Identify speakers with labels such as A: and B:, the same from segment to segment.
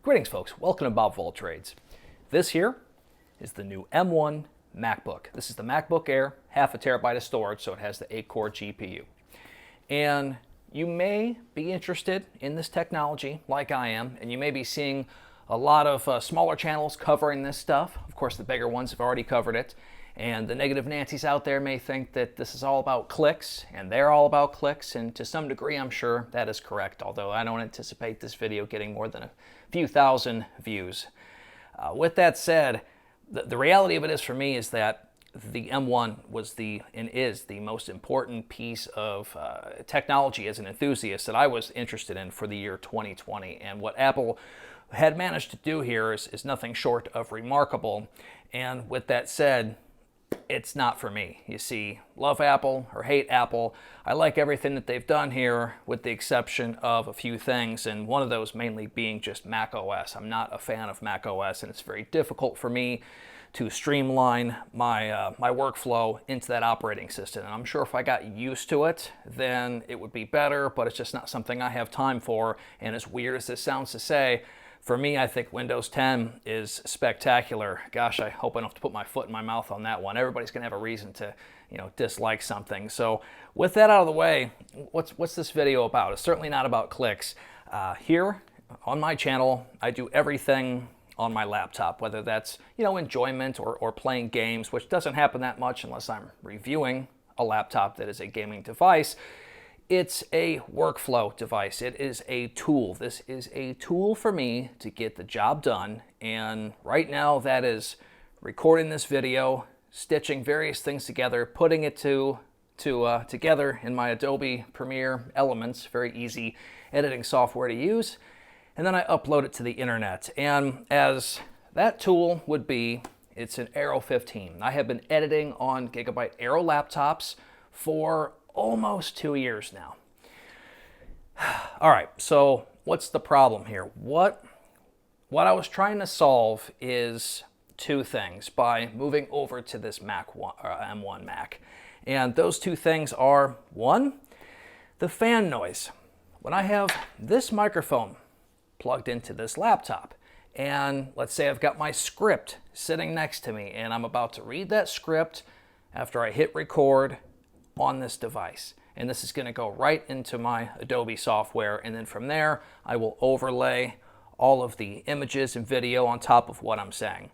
A: Greetings folks, welcome to Bob Vault Trades. This here is the new M1 MacBook. This is the MacBook Air, half a terabyte of storage, so it has the 8-core GPU. And you may be interested in this technology like I am, and you may be seeing a lot of smaller channels covering this stuff. Of course, the bigger ones have already covered it. And the negative Nancy's out there may think that this is all about clicks, and they're all about clicks, and to some degree I'm sure that is correct, although I don't anticipate this video getting more than a few thousand views. With that said, the reality of it is for me is that the M1 was and is the most important piece of technology as an enthusiast that I was interested in for the year 2020, and what Apple had managed to do here is nothing short of remarkable. And with that said, it's not for me. You see, love Apple or hate Apple, I like everything that they've done here with the exception of a few things, and one of those mainly being just Mac OS. I'm not a fan of Mac OS, and it's very difficult for me to streamline my workflow into that operating system. And I'm sure if I got used to it, then it would be better, but it's just not something I have time for. And as weird as this sounds to say, for me, I think Windows 10 is spectacular. Gosh, I hope I don't have to put my foot in my mouth on that one. Everybody's going to have a reason to, dislike something. So with that out of the way, what's this video about? It's certainly not about clicks. Here on my channel, I do everything on my laptop, whether that's, enjoyment or playing games, which doesn't happen that much unless I'm reviewing a laptop that is a gaming device. It's a workflow device. It is a tool. This is a tool for me to get the job done. And right now that is recording this video, stitching various things together, putting it together in my Adobe Premiere Elements, very easy editing software to use. And then I upload it to the internet. And as that tool would be, it's an Aero 15. I have been editing on Gigabyte Aero laptops for almost 2 years now. All right, so what's the problem here? What I was trying to solve is two things by moving over to this M1 Mac. And those two things are, one, the fan noise. When I have this microphone plugged into this laptop, and let's say I've got my script sitting next to me, and I'm about to read that script after I hit record on this device. And this is going to go right into my Adobe software, and then from there I will overlay all of the images and video on top of what I'm saying.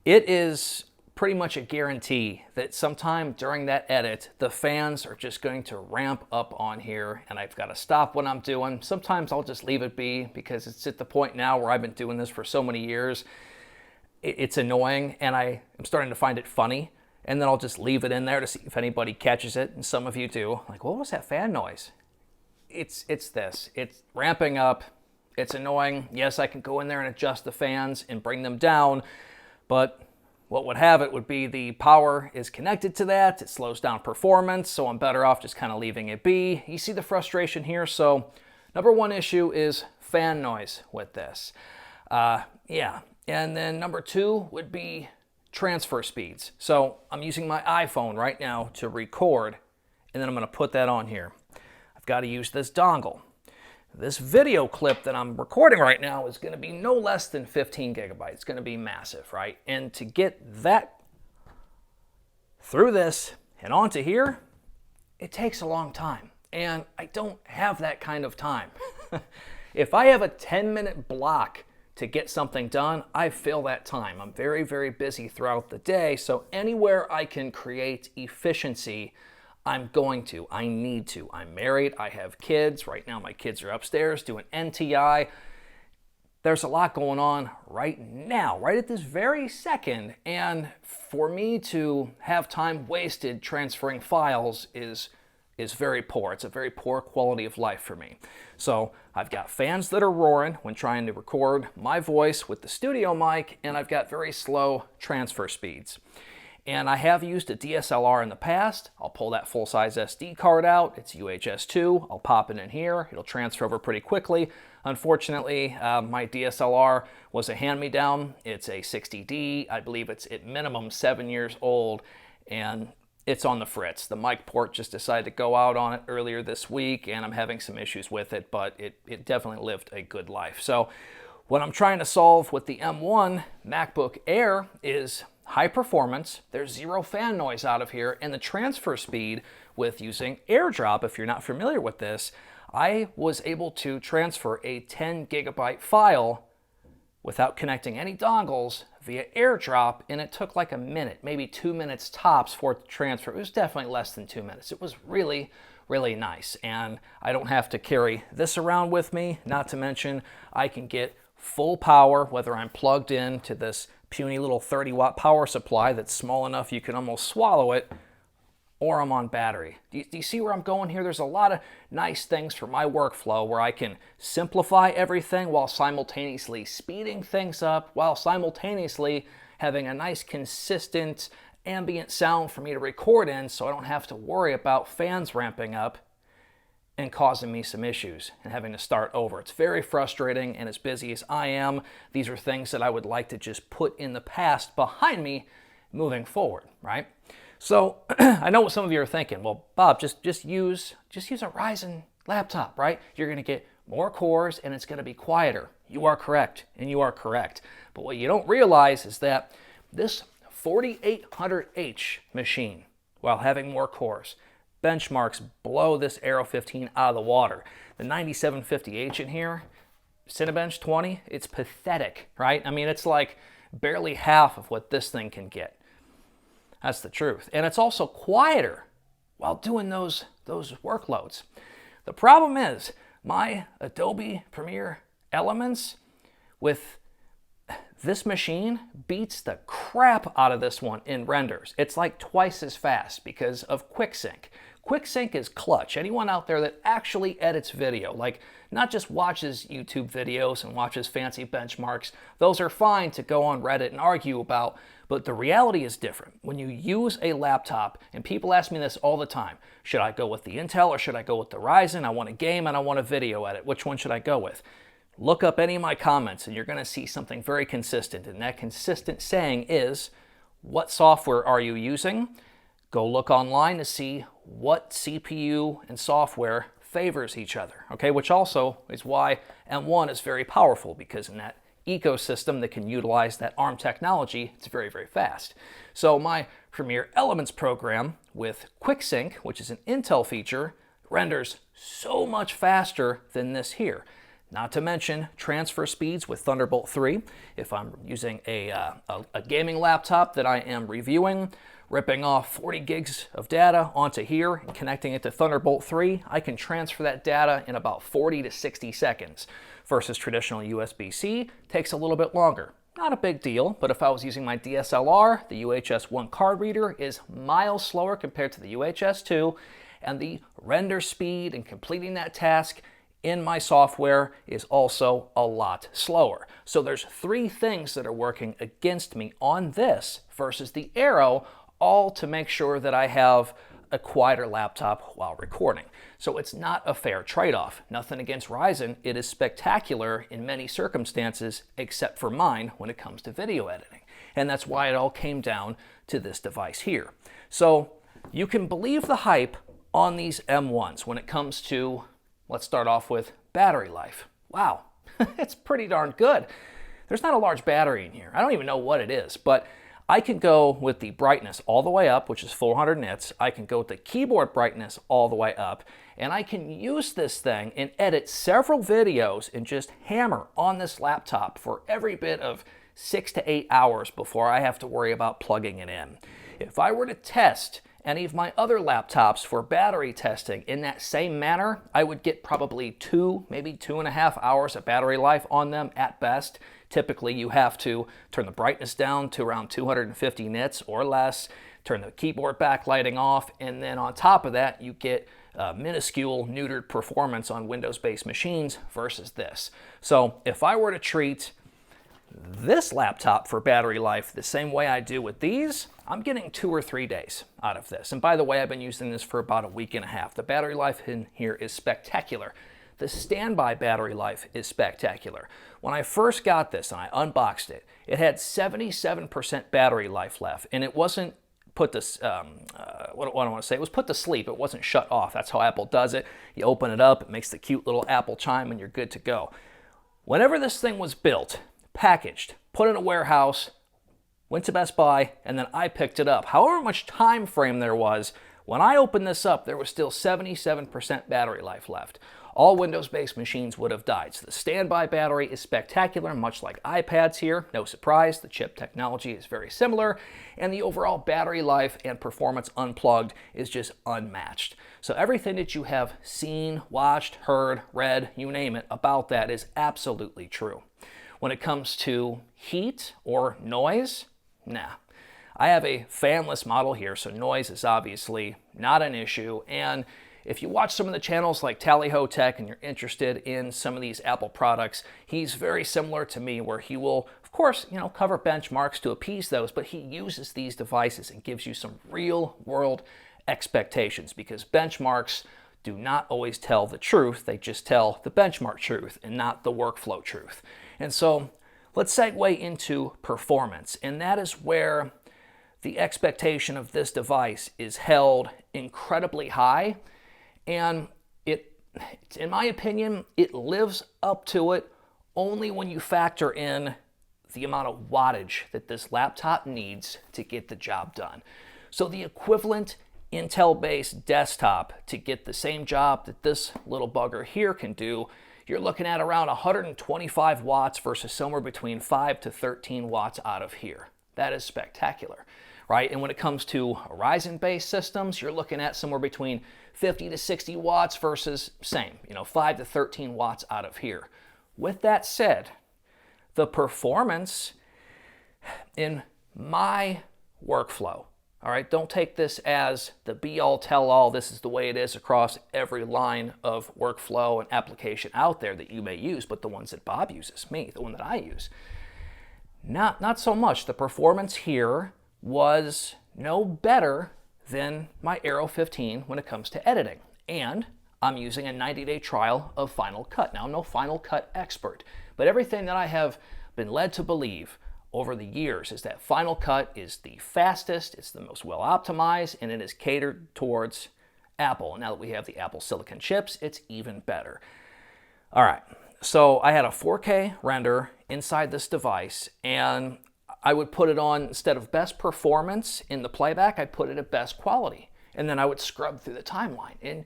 A: It is pretty much a guarantee that sometime during that edit the fans are just going to ramp up on here, and I've got to stop what I'm doing. Sometimes I'll just leave it be because it's at the point now where I've been doing this for so many years. It's annoying, and I am starting to find it funny. And then I'll just leave it in there to see if anybody catches it, and some of you do. Like, what was that fan noise? It's this. It's ramping up. It's annoying. Yes, I can go in there and adjust the fans and bring them down, but what would have it would be the power is connected to that. It slows down performance, so I'm better off just kind of leaving it be. You see the frustration here? So number one issue is fan noise with this. Yeah. And then number two would be transfer speeds. So I'm using my iPhone right now to record, and then I'm going to put that on here. I've got to use this dongle. This video clip that I'm recording right now is going to be no less than 15 gigabytes. It's going to be massive, right? And to get that through this and onto here, it takes a long time. And I don't have that kind of time. If I have a 10-minute block to get something done, I fill that time. I'm very, very busy throughout the day, so anywhere I can create efficiency, I'm going to. I need to. I'm married. I have kids. Right now my kids are upstairs doing NTI. There's a lot going on right now, right at this very second, and for me to have time wasted transferring files is very poor. It's a very poor quality of life for me. So I've got fans that are roaring when trying to record my voice with the studio mic, and I've got very slow transfer speeds. And I have used a DSLR in the past. I'll pull that full-size SD card out. It's UHS 2. I'll pop it in here. It'll transfer over pretty quickly. Unfortunately, my DSLR was a hand-me-down. It's a 60D. I believe it's at minimum 7 years old, and it's on the fritz. The mic port just decided to go out on it earlier this week, and I'm having some issues with it, but it definitely lived a good life. So What I'm trying to solve with the M1 MacBook Air is high performance, there's zero fan noise out of here, and the transfer speed with using AirDrop. If you're not familiar with this, I was able to transfer a 10 gigabyte file without connecting any dongles via AirDrop, and it took like a minute, maybe 2 minutes tops for it to transfer. It was definitely less than 2 minutes. It was really, really nice, and I don't have to carry this around with me. Not to mention, I can get full power, whether I'm plugged in to this puny little 30-watt power supply that's small enough you can almost swallow it, or I'm on battery. Do you see where I'm going here? There's a lot of nice things for my workflow where I can simplify everything while simultaneously speeding things up, while simultaneously having a nice consistent ambient sound for me to record in, so I don't have to worry about fans ramping up and causing me some issues and having to start over. It's very frustrating, and as busy as I am, these are things that I would like to just put in the past behind me moving forward, right? So I know what some of you are thinking. Well, Bob, just use a Ryzen laptop, right? You're going to get more cores and it's going to be quieter. You are correct, and you are correct. But what you don't realize is that this 4800H machine, while having more cores, benchmarks blow this Aero 15 out of the water. The 9750H in here, Cinebench 20, it's pathetic, right? I mean, it's like barely half of what this thing can get. That's the truth. And it's also quieter while doing those workloads. The problem is my Adobe Premiere Elements with this machine beats the crap out of this one in renders. It's like twice as fast because of QuickSync. QuickSync is clutch. Anyone out there that actually edits video, like not just watches YouTube videos and watches fancy benchmarks, those are fine to go on Reddit and argue about, but the reality is different. When you use a laptop, and people ask me this all the time, should I go with the Intel or should I go with the Ryzen? I want a game and I want a video edit. Which one should I go with? Look up any of my comments and you're going to see something very consistent, and that consistent saying is, what software are you using? Go look online to see what CPU and software favors each other, okay? Which also is why M1 is very powerful, because in that ecosystem that can utilize that ARM technology, it's very, very fast. So my Premiere Elements program with QuickSync, which is an Intel feature, renders so much faster than this here. Not to mention transfer speeds with Thunderbolt 3. If I'm using a gaming laptop that I am reviewing, ripping off 40 gigs of data onto here and connecting it to Thunderbolt 3, I can transfer that data in about 40 to 60 seconds. Versus traditional USB-C, takes a little bit longer. Not a big deal, but if I was using my DSLR, the UHS 1 card reader is miles slower compared to the UHS 2, and the render speed and completing that task in my software is also a lot slower. So there's three things that are working against me on this versus the Aero, all to make sure that I have a quieter laptop while recording. So it's not a fair trade-off. Nothing against Ryzen, it is spectacular in many circumstances except for mine when it comes to video editing. And that's why it all came down to this device here. So you can believe the hype on these M1s when it comes to, let's start off with battery life. Wow, it's pretty darn good. There's not a large battery in here. I don't even know what it is, but I can go with the brightness all the way up, which is 400 nits. I can go with the keyboard brightness all the way up, and I can use this thing and edit several videos and just hammer on this laptop for every bit of 6 to 8 hours before I have to worry about plugging it in. If I were to test any of my other laptops for battery testing in that same manner, I would get probably 2, maybe 2.5 hours of battery life on them at best. Typically, you have to turn the brightness down to around 250 nits or less, turn the keyboard backlighting off, and then on top of that, you get minuscule neutered performance on Windows-based machines versus this. So if I were to treat this laptop for battery life the same way I do with these, I'm getting 2 or 3 days out of this. And by the way, I've been using this for about a week and a half. The battery life in here is spectacular. The standby battery life is spectacular. When I first got this and I unboxed it, it had 77% battery life left, and it wasn't put to, what do I want to say? It was put to sleep. It wasn't shut off. That's how Apple does it. You open it up, it makes the cute little Apple chime, and you're good to go. Whenever this thing was built, packaged, put in a warehouse, went to Best Buy, and then I picked it up, however much time frame there was, when I opened this up, there was still 77% battery life left. All Windows-based machines would have died. So the standby battery is spectacular, much like iPads here. No surprise, the chip technology is very similar, and the overall battery life and performance unplugged is just unmatched. So everything that you have seen, watched, heard, read, you name it, about that is absolutely true. When it comes to heat or noise, nah. I have a fanless model here, so noise is obviously not an issue. And if you watch some of the channels like Tally Ho Tech and you're interested in some of these Apple products, he's very similar to me, where he will, of course, cover benchmarks to appease those, but he uses these devices and gives you some real world expectations, because benchmarks do not always tell the truth. They just tell the benchmark truth and not the workflow truth. And so let's segue into performance. And that is where the expectation of this device is held incredibly high. And in my opinion, it lives up to it only when you factor in the amount of wattage that this laptop needs to get the job done. So the equivalent Intel-based desktop to get the same job that this little bugger here can do, you're looking at around 125 watts versus somewhere between 5 to 13 watts out of here. That is spectacular, right? And when it comes to Ryzen-based systems, you're looking at somewhere between 50 to 60 watts versus same, 5 to 13 watts out of here. With that said, the performance in my workflow, all right, don't take this as the be-all, tell-all, this is the way it is across every line of workflow and application out there that you may use, but the ones that Bob uses, me, the one that I use. Not so much. The performance here was no better than my Aero 15 when it comes to editing. And I'm using a 90-day trial of Final Cut. Now, I'm no Final Cut expert, but everything that I have been led to believe over the years is that Final Cut is the fastest, it's the most well optimized, and it is catered towards Apple. Now that we have the Apple Silicon chips, it's even better. All right, so I had a 4K render inside this device, and I would put it on, instead of best performance in the playback, I'd put it at best quality. And then I would scrub through the timeline, and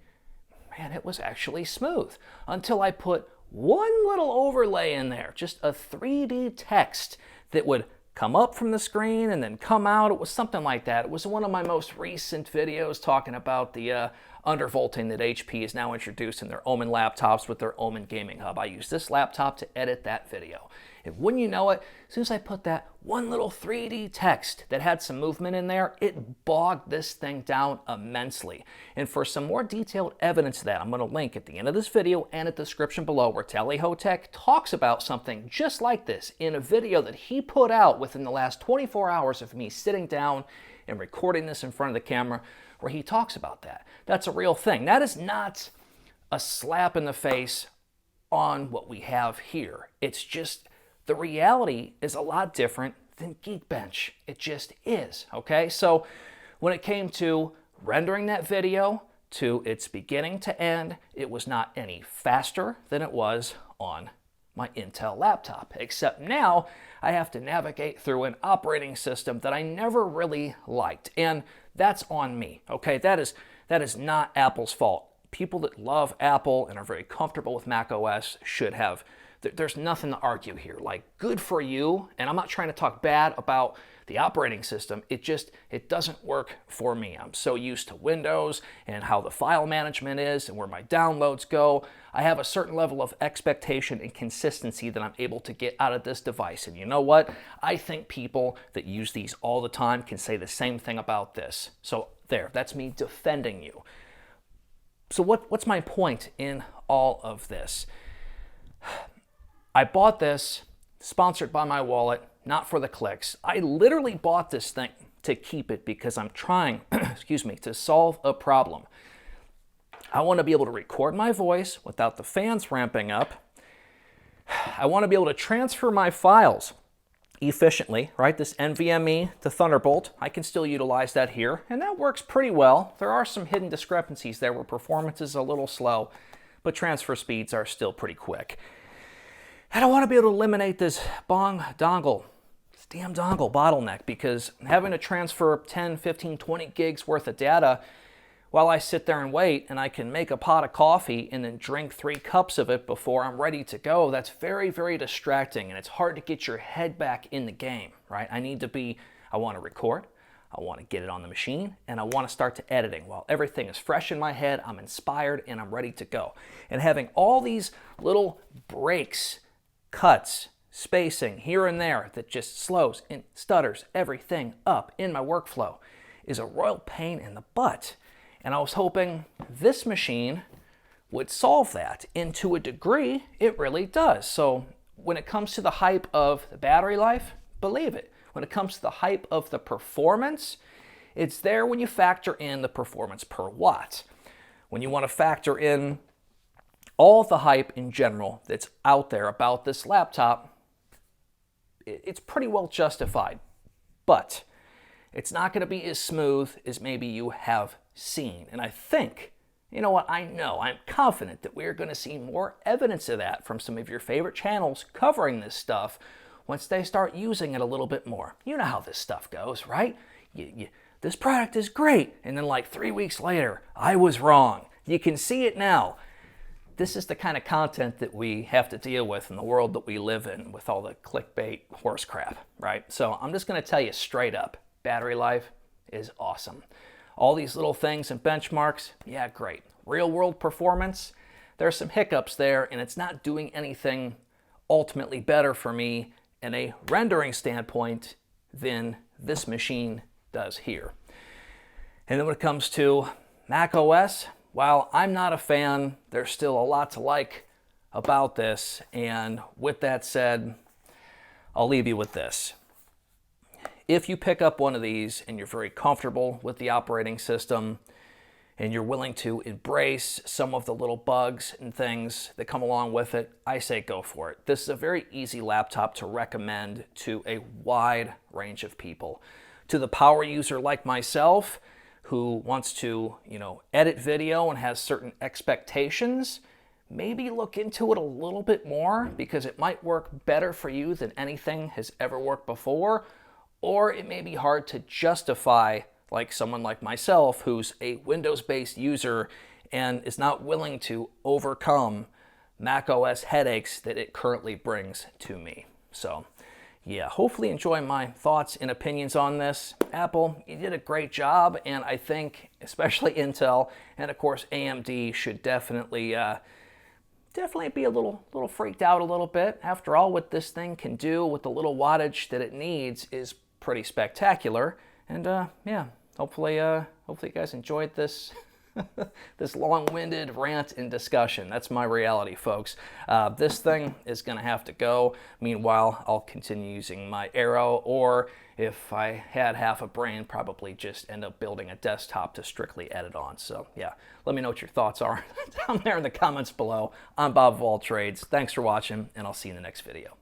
A: man, it was actually smooth until I put one little overlay in there, just a 3D text that would come up from the screen and then come out. It was something like that. It was one of my most recent videos talking about the undervolting that HP has now introduced in their Omen laptops with their Omen Gaming Hub. I used this laptop to edit that video. And wouldn't you know it, as soon as I put that one little 3D text that had some movement in there, it bogged this thing down immensely. And for some more detailed evidence of that, I'm going to link at the end of this video and at the description below, where Tally Ho Tech talks about something just like this in a video that he put out within the last 24 hours of me sitting down and recording this in front of the camera, where he talks about that. That's a real thing. That is not a slap in the face on what we have here. It's just the reality is a lot different than Geekbench. It just is, okay? So when it came to rendering that video to its beginning to end, it was not any faster than it was on my Intel laptop, except now I have to navigate through an operating system that I never really liked, and that's on me, okay? That is not Apple's fault. People that love Apple and are very comfortable with macOS should have, there's nothing to argue here. Like, good for you, and I'm not trying to talk bad about the operating system. It doesn't work for me. I'm so used to Windows and how the file management is and where my downloads go. I have a certain level of expectation and consistency that I'm able to get out of this device. And you know what? I think people that use these all the time can say the same thing about this. So there, that's me defending you. So what's my point in all of this? I bought this, sponsored by my wallet, not for the clicks. I literally bought this thing to keep it because I'm trying, to solve a problem. I want to be able to record my voice without the fans ramping up. I want to be able to transfer my files efficiently, right? This NVMe to Thunderbolt, I can still utilize that here, and that works pretty well. There are some hidden discrepancies there where performance is a little slow, but transfer speeds are still pretty quick. I don't want to be able to eliminate this damn dongle bottleneck, because having to transfer 10, 15, 20 gigs worth of data while I sit there and wait, and I can make a pot of coffee and then drink 3 cups of it before I'm ready to go, that's very, very distracting, and it's hard to get your head back in the game, right? I want to record, I want to get it on the machine, and I want to start to editing. While everything is fresh in my head, I'm inspired, and I'm ready to go. And having all these little breaks, cuts, spacing here and there that just slows and stutters everything up in my workflow is a royal pain in the butt. And I was hoping this machine would solve that. And to a degree, it really does. So when it comes to the hype of the battery life, believe it. When it comes to the hype of the performance, it's there when you factor in the performance per watt. When you want to factor in all of the hype in general that's out there about this laptop, it's pretty well justified. But it's not going to be as smooth as maybe you have seen. And I think, you know what, I'm confident that we're going to see more evidence of that from some of your favorite channels covering this stuff once they start using it a little bit more. You know how this stuff goes, right? This product is great, and then like 3 weeks later, I was wrong. You can see it now. This is the kind of content that we have to deal with in the world that we live in with all the clickbait horse crap, right? So I'm just going to tell you straight up, battery life is awesome. All these little things and benchmarks, yeah, great. Real world performance, there's some hiccups there, and it's not doing anything ultimately better for me in a rendering standpoint than this machine does here. And then when it comes to Mac OS, while I'm not a fan, there's still a lot to like about this. And with that said, I'll leave you with this. If you pick up one of these and you're very comfortable with the operating system and you're willing to embrace some of the little bugs and things that come along with it, I say go for it. This is a very easy laptop to recommend to a wide range of people. To the power user like myself, who wants to, edit video and has certain expectations, maybe look into it a little bit more, because it might work better for you than anything has ever worked before. Or it may be hard to justify, like someone like myself who's a Windows-based user and is not willing to overcome Mac OS headaches that it currently brings to me. So yeah, hopefully enjoy my thoughts and opinions on this. Apple, you did a great job, and I think especially Intel and of course AMD should definitely be a little freaked out a little bit. After all, what this thing can do with the little wattage that it needs is pretty spectacular. And yeah, hopefully you guys enjoyed this this long-winded rant and discussion. That's my reality, folks. This thing is going to have to go. Meanwhile, I'll continue using my Aero, or if I had half a brain, probably just end up building a desktop to strictly edit on. So yeah, let me know what your thoughts are down there in the comments below. I'm Bob of All Trades. Thanks for watching, and I'll see you in the next video.